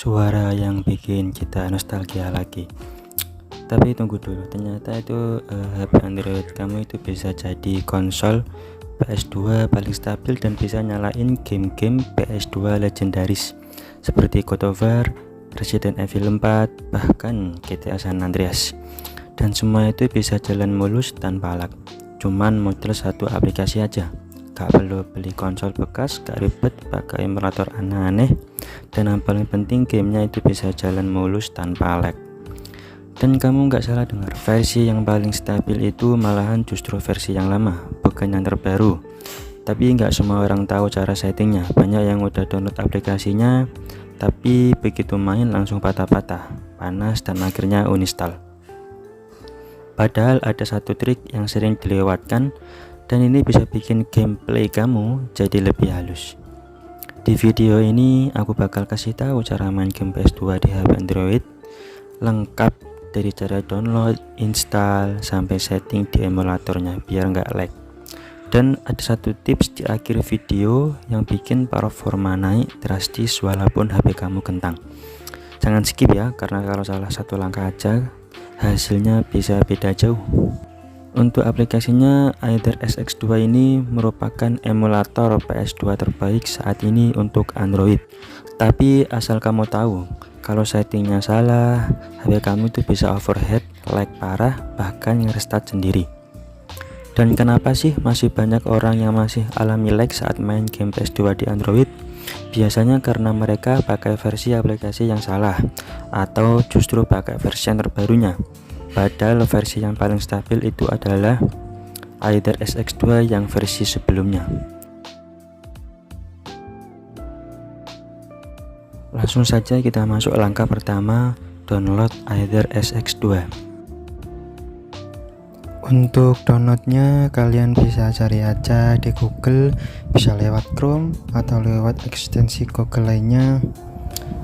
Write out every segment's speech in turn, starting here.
Suara yang bikin kita nostalgia lagi. Tapi tunggu dulu, ternyata itu HP Android kamu itu bisa jadi konsol PS2 paling stabil dan bisa nyalain game-game PS2 legendaris seperti God of War, Resident Evil 4, bahkan GTA San Andreas. Dan semua itu bisa jalan mulus tanpa lag. Cuman model satu aplikasi aja. Gak perlu beli konsol bekas, gak ribet pakai emulator aneh-aneh, dan yang paling penting gamenya itu bisa jalan mulus tanpa lag. Dan kamu nggak salah dengar, versi yang paling stabil itu malahan justru versi yang lama, bukan yang terbaru. Tapi nggak semua orang tahu cara settingnya. Banyak yang udah download aplikasinya, tapi begitu main langsung patah-patah, panas, dan akhirnya uninstall. Padahal ada satu trik yang sering dilewatkan, dan ini bisa bikin gameplay kamu jadi lebih halus. Di video ini aku bakal kasih tahu cara main game PS2 di HP Android lengkap, dari cara download, install, sampai setting di emulatornya biar nggak lag. Dan ada satu tips di akhir video yang bikin performa naik drastis walaupun HP kamu kentang. Jangan skip ya, karena kalau salah satu langkah aja hasilnya bisa beda jauh. Untuk aplikasinya, Aether SX2 ini merupakan emulator PS2 terbaik saat ini untuk Android. Tapi asal kamu tahu, kalau settingnya salah, HP kamu itu bisa overheat, lag parah, bahkan nge-restart sendiri. Dan kenapa sih masih banyak orang yang masih alami lag saat main game PS2 di Android? Biasanya karena mereka pakai versi aplikasi yang salah, atau justru pakai versi yang terbarunya. Padahal versi yang paling stabil itu adalah Aether SX2 yang versi sebelumnya. Langsung saja kita masuk langkah pertama, download Aether SX2. Untuk downloadnya kalian bisa cari aja di Google, bisa lewat Chrome atau lewat ekstensi Google lainnya.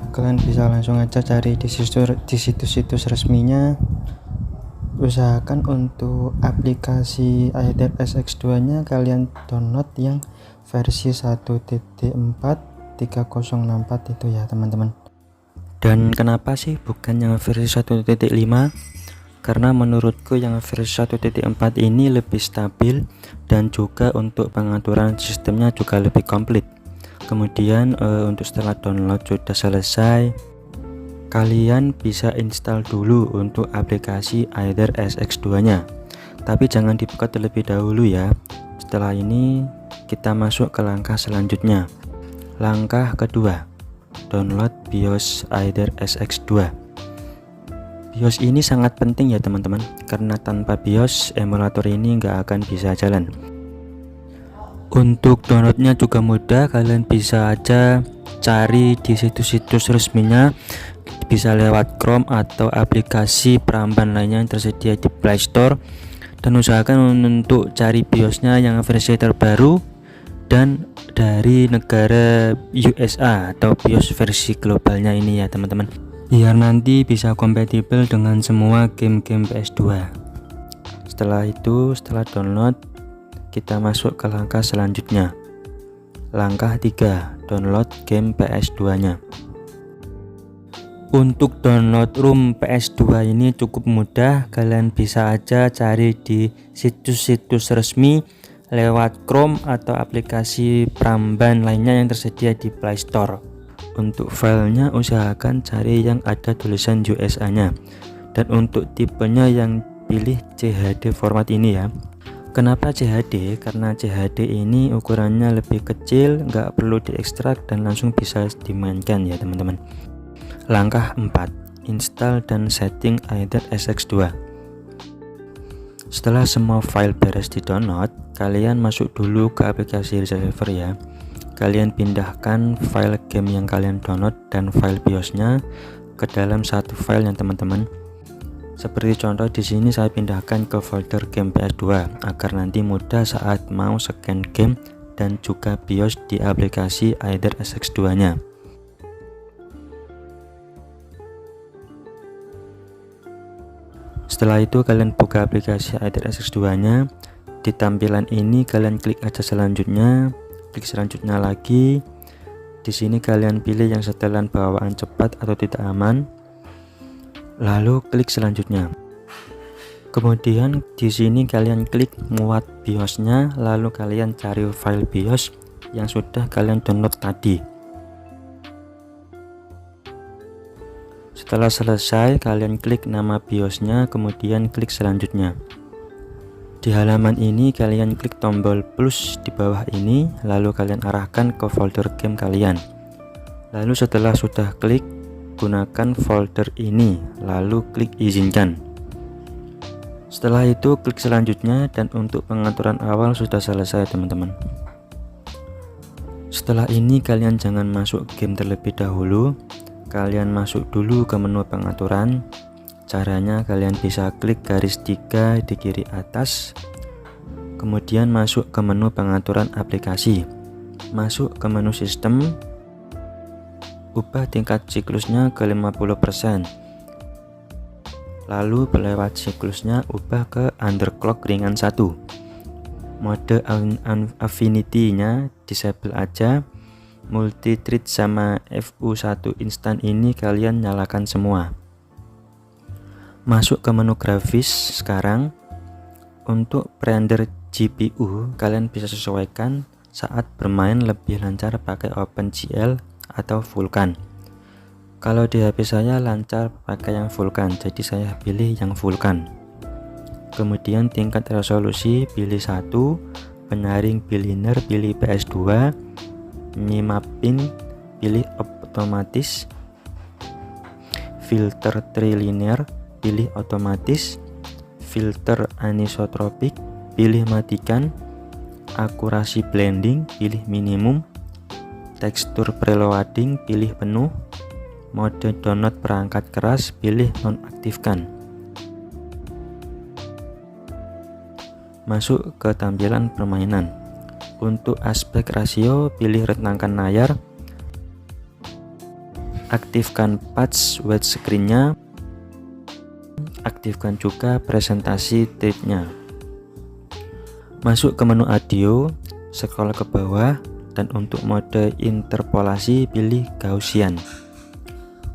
Kalian bisa langsung aja cari di situs-situs resminya. Usahakan untuk aplikasi Aether SX2 nya kalian download yang versi 1.4.3064 itu ya teman-teman. Dan kenapa sih bukan yang versi 1.5? Karena menurutku yang versi 1.4 ini lebih stabil, dan juga untuk pengaturan sistemnya juga lebih komplit. Kemudian untuk setelah download sudah selesai, kalian bisa install dulu untuk aplikasi Aether SX2 nya, tapi jangan dibuka terlebih dahulu ya. Setelah ini kita masuk ke langkah selanjutnya. Langkah kedua, download BIOS Aether SX2. BIOS ini sangat penting ya teman-teman, karena tanpa BIOS emulator ini nggak akan bisa jalan. Untuk downloadnya juga mudah, kalian bisa aja cari di situs-situs resminya, bisa lewat Chrome atau aplikasi peramban lainnya yang tersedia di Play Store. Dan usahakan untuk cari BIOSnya yang versi terbaru dan dari negara USA atau BIOS versi globalnya ini ya teman-teman, biar nanti bisa kompatibel dengan semua game-game PS2. Setelah itu, setelah download, kita masuk ke langkah selanjutnya. Langkah 3, download game PS2 nya. Untuk download ROM PS2 ini cukup mudah, kalian bisa aja cari di situs-situs resmi lewat Chrome atau aplikasi peramban lainnya yang tersedia di Play Store. Untuk filenya usahakan cari yang ada tulisan USA nya, dan untuk tipenya yang pilih CHD format ini ya. Kenapa CHD? Karena CHD ini ukurannya lebih kecil, nggak perlu diekstrak dan langsung bisa dimainkan ya teman-teman. Langkah 4, install dan setting Aether SX2. Setelah semua file beres di download, kalian masuk dulu ke aplikasi receiver ya. Kalian pindahkan file game yang kalian download dan file BIOS-nya ke dalam satu file ya teman-teman. Seperti contoh di sini saya pindahkan ke folder game PS2 agar nanti mudah saat mau scan game dan juga BIOS di aplikasi Aether SX2 nya. Setelah itu kalian buka aplikasi Aether SX2 nya. Di tampilan ini kalian klik aja selanjutnya, klik selanjutnya lagi, Di sini kalian pilih yang setelan bawaan cepat atau tidak aman, lalu klik selanjutnya. Kemudian di sini kalian klik muat BIOS-nya, lalu kalian cari file BIOS yang sudah kalian download tadi. Setelah selesai, kalian klik nama BIOS-nya, kemudian klik selanjutnya. Di halaman ini kalian klik tombol plus di bawah ini, lalu kalian arahkan ke folder game kalian. Lalu setelah sudah klik, gunakan folder ini, lalu klik izinkan. Setelah itu klik selanjutnya, dan untuk pengaturan awal sudah selesai teman-teman. Setelah ini kalian jangan masuk game terlebih dahulu, kalian masuk dulu ke menu pengaturan. Caranya kalian bisa klik garis 3 di kiri atas, kemudian masuk ke menu pengaturan aplikasi, masuk ke menu sistem, ubah tingkat siklusnya ke 50%, lalu pelewat siklusnya ubah ke underclock ringan 1. Mode affinity-nya disable aja, multi thread sama FU1 instan ini kalian nyalakan semua. Masuk ke menu grafis sekarang. Untuk render GPU kalian bisa sesuaikan saat bermain lebih lancar pakai OpenGL atau Vulkan. Kalau di HP saya lancar pakai yang Vulkan, jadi saya pilih yang Vulkan. Kemudian tingkat resolusi pilih 1, penyaring bilinear pilih PS2, nyimapin pilih otomatis, filter trilinear pilih otomatis, filter anisotropik pilih matikan, akurasi blending pilih minimum, tekstur preloading pilih penuh, mode download perangkat keras pilih nonaktifkan. Masuk ke tampilan permainan. Untuk aspek rasio pilih rentangkan layar, aktifkan patch widescreen-nya, aktifkan juga presentasi tripnya. Masuk ke menu audio, scroll ke bawah, dan untuk mode interpolasi pilih Gaussian.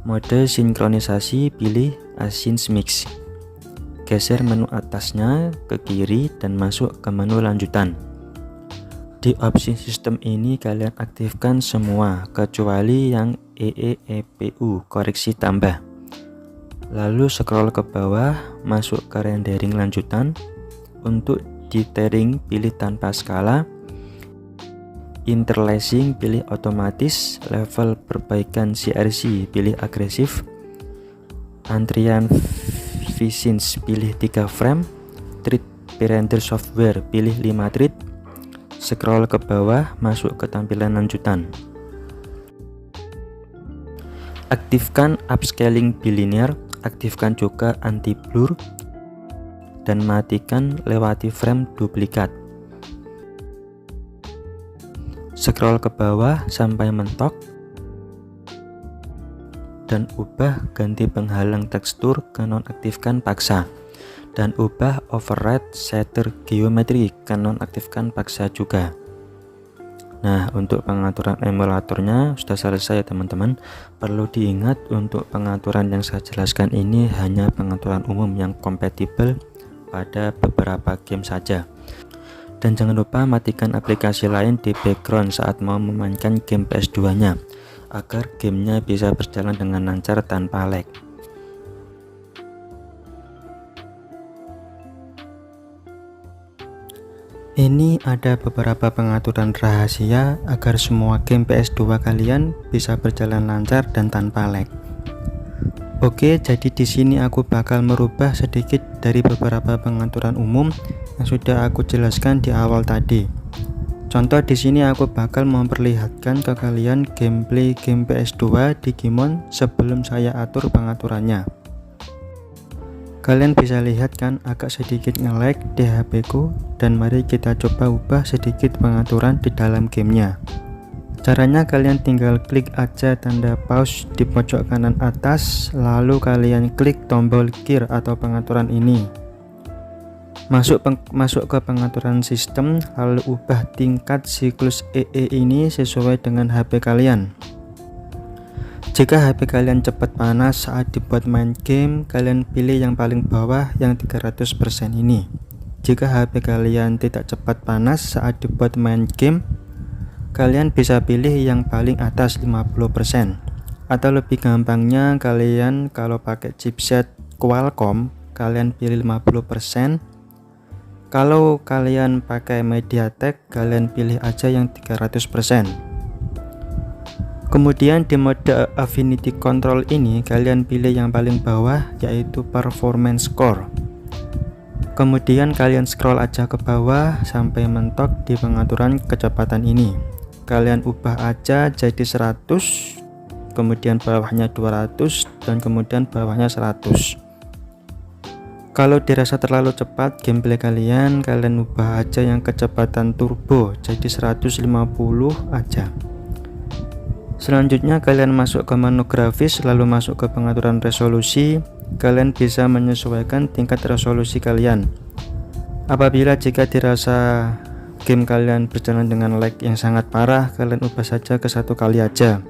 Mode sinkronisasi pilih Async Mix. Geser menu atasnya ke kiri dan masuk ke menu lanjutan. Di opsi sistem ini kalian aktifkan semua kecuali yang EEPU koreksi tambah. Lalu scroll ke bawah, masuk ke rendering lanjutan. Untuk dithering pilih tanpa skala, interlacing pilih otomatis, level perbaikan CRC pilih agresif, antrian Vicins pilih 3 frame, treat render software pilih 5 treat. Scroll ke bawah, masuk ke tampilan lanjutan. Aktifkan upscaling bilinear, aktifkan juga anti blur, dan matikan lewati frame duplikat. Scroll ke bawah sampai mentok, dan ubah ganti penghalang tekstur ke nonaktifkan paksa, dan ubah override shader geometri ke nonaktifkan paksa juga. Nah, untuk pengaturan emulatornya sudah selesai ya teman-teman. Perlu diingat untuk pengaturan yang saya jelaskan ini hanya pengaturan umum yang kompatibel pada beberapa game saja. Dan jangan lupa matikan aplikasi lain di background saat mau memainkan game PS2 nya, agar gamenya bisa berjalan dengan lancar tanpa lag. Ini ada beberapa pengaturan rahasia agar semua game PS2 kalian bisa berjalan lancar dan tanpa lag. Oke, jadi di sini aku bakal merubah sedikit dari beberapa pengaturan umum yang sudah aku jelaskan di awal tadi. Contoh di sini aku bakal memperlihatkan ke kalian gameplay game PS2 Digimon sebelum saya atur pengaturannya. Kalian bisa lihat kan agak sedikit nge-lag di HP ku, dan mari kita coba ubah sedikit pengaturan di dalam gamenya. Caranya kalian tinggal klik aja tanda pause di pojok kanan atas, lalu kalian klik tombol gear atau pengaturan ini. Masuk ke pengaturan sistem, lalu ubah tingkat siklus EE ini sesuai dengan HP kalian. Jika HP kalian cepat panas saat dibuat main game, kalian pilih yang paling bawah yang 300% ini. Jika HP kalian tidak cepat panas saat dibuat main game, kalian bisa pilih yang paling atas 50%. Atau lebih gampangnya, kalian kalau pakai chipset Qualcomm, kalian pilih 50%. Kalau kalian pakai MediaTek, kalian pilih aja yang 300%. Kemudian di mode Affinity Control ini, kalian pilih yang paling bawah yaitu Performance Score. Kemudian kalian scroll aja ke bawah sampai mentok di pengaturan kecepatan ini. Kalian ubah aja jadi 100, kemudian bawahnya 200, dan kemudian bawahnya 100. Kalau dirasa terlalu cepat gameplay kalian ubah aja yang kecepatan turbo jadi 150 aja. Selanjutnya kalian masuk ke menu grafis, lalu masuk ke pengaturan resolusi. Kalian bisa menyesuaikan tingkat resolusi kalian. Apabila jika dirasa game kalian berjalan dengan lag yang sangat parah, kalian ubah saja ke 1 kali aja.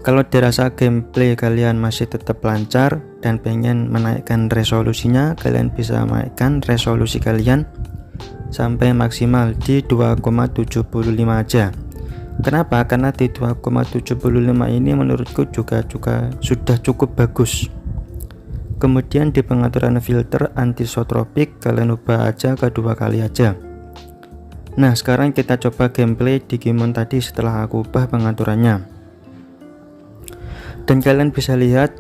Kalau dirasa gameplay kalian masih tetap lancar dan pengen menaikkan resolusinya, kalian bisa menaikkan resolusi kalian sampai maksimal di 2,75 aja. Kenapa? Karena di 2,75 ini menurutku juga sudah cukup bagus. Kemudian di pengaturan filter anisotropic, kalian ubah aja ke 2 kali aja. Nah, sekarang kita coba gameplay Digimon tadi setelah aku ubah pengaturannya. Dan kalian bisa lihat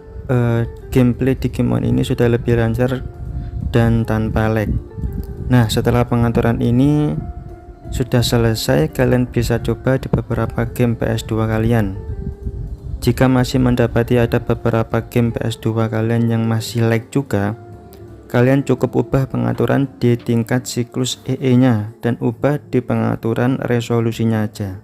gameplay Digimon ini sudah lebih lancar dan tanpa lag. Nah, setelah pengaturan ini sudah selesai, kalian bisa coba di beberapa game PS2 kalian. Jika masih mendapati ada beberapa game PS2 kalian yang masih lag juga, kalian cukup ubah pengaturan di tingkat siklus EE nya dan ubah di pengaturan resolusinya aja.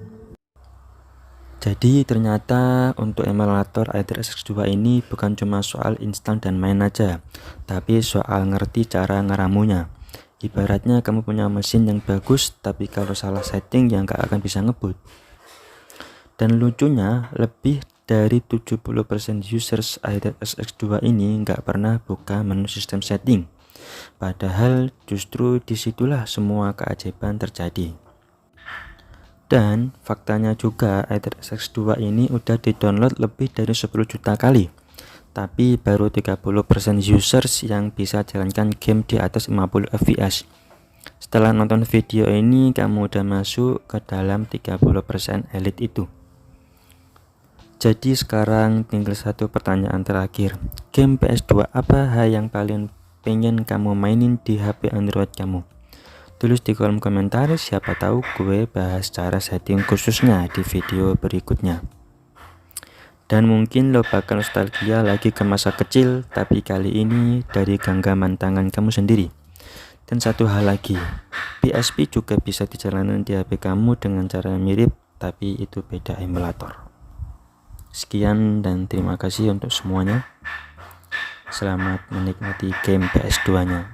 Jadi ternyata untuk emulator Aether SX2 ini bukan cuma soal install dan main aja, tapi soal ngerti cara ngeramunya. Ibaratnya kamu punya mesin yang bagus, tapi kalau salah setting ya nggak akan bisa ngebut. Dan lucunya, lebih dari 70% users Aether SX2 ini nggak pernah buka menu sistem setting. Padahal justru disitulah semua keajaiban terjadi. Dan faktanya juga Aether SX2 ini udah di-download lebih dari 10 juta kali, tapi baru 30% users yang bisa jalankan game di atas 50 fps. Setelah nonton video ini, kamu udah masuk ke dalam 30% elit itu. Jadi sekarang tinggal satu pertanyaan terakhir. Game PS2 apa yang paling pengen kamu mainin di HP Android kamu? Tulis di kolom komentar, siapa tahu gue bahas cara setting khususnya di video berikutnya. Dan mungkin lo bakal nostalgia lagi ke masa kecil, tapi kali ini dari genggaman tangan kamu sendiri. Dan satu hal lagi, PSP juga bisa dijalankan di HP kamu dengan cara mirip, tapi itu beda emulator. Sekian dan terima kasih untuk semuanya. Selamat menikmati game PS2 nya.